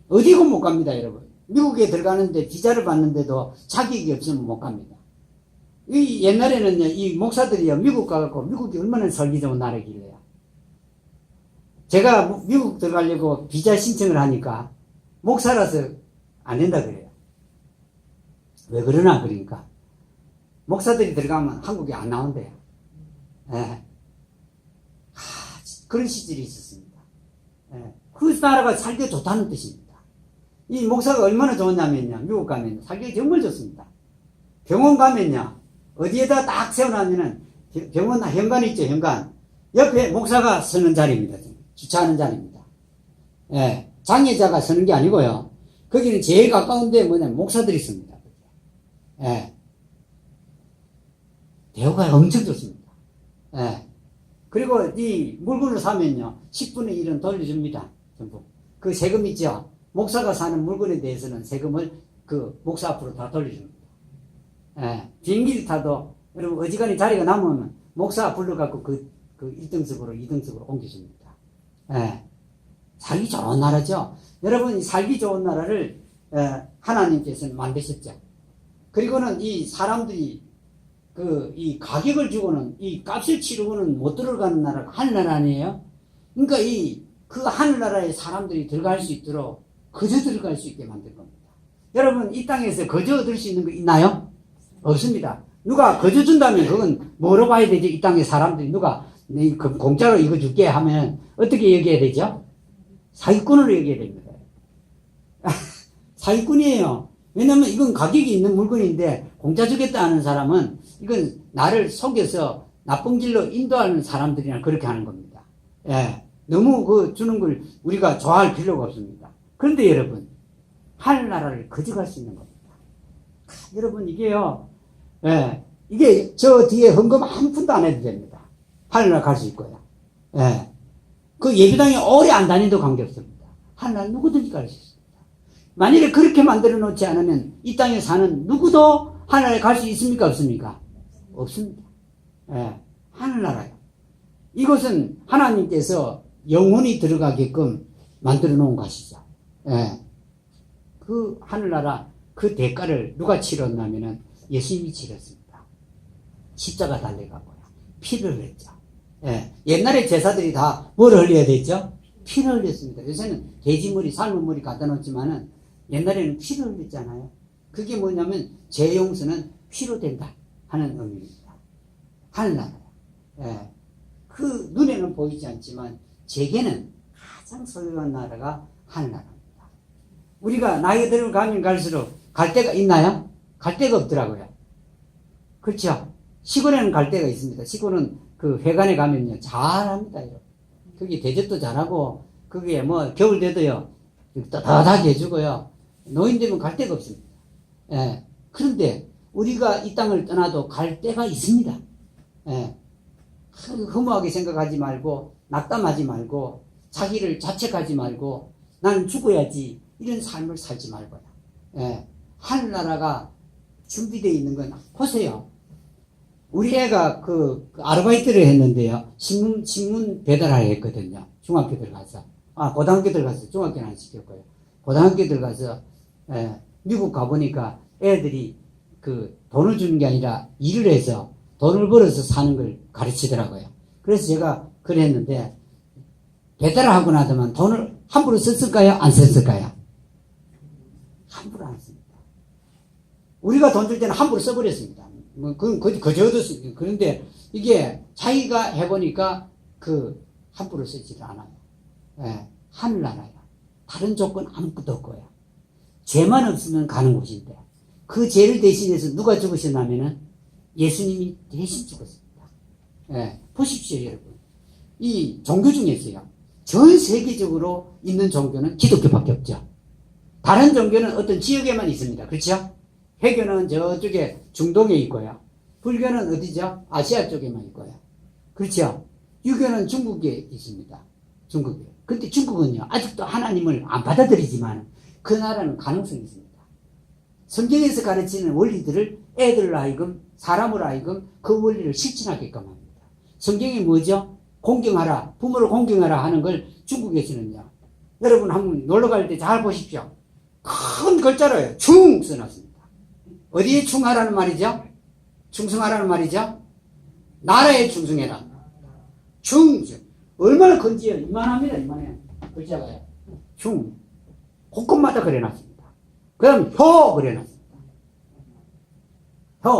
어디고 못 갑니다, 여러분. 미국에 들어가는데 비자를 받는데도 자격이 없으면 못 갑니다. 이 옛날에는요, 이 목사들이요, 미국 가갖고 미국이 얼마나 살기 좋은 나라길래요. 제가 미국 들어가려고 비자 신청을 하니까 목사라서 안 된다 그래요. 왜 그러나 그러니까 목사들이 들어가면 한국에 안 나온대요. 예. 그런 시절이 있었습니다. 예. 그 나라가 살기 좋다는 뜻입니다. 이 목사가 얼마나 좋았냐면요, 미국 가면 살기 정말 좋습니다. 병원 가면요, 어디에다 딱 세워놓으면은 병원 현관 있죠, 현관. 옆에 목사가 서는 자리입니다. 주차하는 자리입니다. 예. 장애자가 서는 게 아니고요. 거기는 제일 가까운 데 뭐냐면 목사들이 있습니다. 예. 대우가 엄청 좋습니다. 예. 그리고 이 물건을 사면요, 10분의 1은 돌려줍니다. 전부. 그 세금 있죠? 목사가 사는 물건에 대해서는 세금을 그 목사 앞으로 다 돌려줍니다. 예. 비행기를 타도 여러분 어지간히 자리가 남으면 목사 불러갖고 그 1등석으로 2등석으로 옮겨줍니다. 예. 살기 좋은 나라죠. 여러분, 이 살기 좋은 나라를 하나님께서는 만드셨죠. 그리고는 이 사람들이 이 가격을 주고는 이 값을 치르고는 못 들어가는 나라가 하늘나라 아니에요? 그러니까 그 하늘나라에 사람들이 들어갈 수 있도록 거저 들어갈 수 있게 만든 겁니다. 여러분, 이 땅에서 거저 얻을 수 있는 거 있나요? 없습니다. 누가 거저 준다면 그건 뭐로 봐야 되죠? 이 땅에 사람들이 누가 공짜로 이거 줄게 하면 어떻게 여겨야 되죠? 사기꾼으로 여겨야 됩니다. 사기꾼이에요. 왜냐면 이건 가격이 있는 물건인데 공짜 주겠다 하는 사람은 이건 나를 속여서 나쁜 길로 인도하는 사람들이나 그렇게 하는 겁니다. 예. 너무 그 주는 걸 우리가 좋아할 필요가 없습니다. 그런데 여러분, 하늘나라를 거저갈 수 있는 겁니다. 여러분, 이게요, 예. 이게 저 뒤에 헌금 한 푼도 안 해도 됩니다. 하늘나라 갈 수 있고요. 예. 그 예배당에 오래 안 다니도 관계없습니다. 하늘나라 누구든지 갈 수 있습니다. 만일에 그렇게 만들어 놓지 않으면 이 땅에 사는 누구도 하늘나라에 갈 수 있습니까? 없습니까? 없습니다. 예. 하늘나라요. 이것은 하나님께서 영혼이 들어가게끔 만들어 놓은 것이죠. 예. 그 하늘나라, 그 대가를 누가 치렀냐면은 예수님이 치렀습니다. 십자가 달려가고요. 피를 흘렸죠. 예. 옛날에 제사들이 다 뭘 흘려야 됐죠? 피를 흘렸습니다. 요새는 돼지머리, 삶은 머리 갖다 놓지만은 옛날에는 피를 흘렸잖아요. 그게 뭐냐면 죄 용서는 피로 된다 하는 의미입니다. 하늘나라요. 예. 그 눈에는 보이지 않지만 제게는 가장 소중한 나라가 하늘나라입니다. 우리가 나이가 들어가면 갈수록 갈 데가 있나요? 갈 데가 없더라고요. 그렇죠? 시골에는 갈 데가 있습니다. 시골은 그 회관에 가면요, 잘합니다. 거기 대접도 잘하고 그게 뭐 겨울 돼도요 따뜻하게 해주고요. 노인 되면 갈 데가 없습니다. 예. 그런데 우리가 이 땅을 떠나도 갈 데가 있습니다. 예. 허무하게 생각하지 말고 낙담하지 말고 자기를 자책하지 말고 나는 죽어야지 이런 삶을 살지 말고요. 예. 하늘나라가 준비되어 있는 건 보세요. 우리 애가 그 아르바이트를 했는데요. 신문 배달을 했거든요. 중학교 들어가서. 고등학교 들어가서 중학교는 안 시켰고요. 고등학교 들어가서 미국 가보니까 애들이 그 돈을 주는 게 아니라 일을 해서 돈을 벌어서 사는 걸 가르치더라고요. 그래서 제가 그랬는데 배달을 하고 나더만 돈을 함부로 썼을까요? 안 썼을까요? 함부로 안 씁니다. 우리가 돈 줄 때는 함부로 써버렸습니다. 그건 그저 얻었습니다. 그런데 이게 자기가 해보니까 함부로 쓰지를 않아요. 예, 하늘나라야. 다른 조건 아무것도 없고요. 죄만 없으면 가는 곳인데 그 죄를 대신해서 누가 죽으셨냐면은 예수님이 대신 죽었습니다. 예, 보십시오 여러분. 이 종교 중에서요. 전 세계적으로 있는 종교는 기독교밖에 없죠. 다른 종교는 어떤 지역에만 있습니다. 그렇죠? 회교는 저쪽에 중동에 있고요. 불교는 어디죠? 아시아 쪽에만 있고요. 그렇죠? 유교는 중국에 있습니다. 중국에. 근데 중국은요, 아직도 하나님을 안 받아들이지만 그 나라는 가능성이 있습니다. 성경에서 가르치는 원리들을 애들로 하여금, 사람으로 하여금 그 원리를 실천하게끔 합니다. 성경이 뭐죠? 공경하라, 부모를 공경하라 하는 걸 중국에서는요. 여러분 한번 놀러 갈 때 잘 보십시오. 큰 글자로요. 충 써놨습니다. 어디에 충하라는 말이죠? 충성하라는 말이죠? 나라에 충성해라. 충성. 얼마나 큰지요? 이만합니다. 이만해요. 글자가요. 충. 곳곳마다 그려놨습니다. 그 다음 효 그려놨습니다.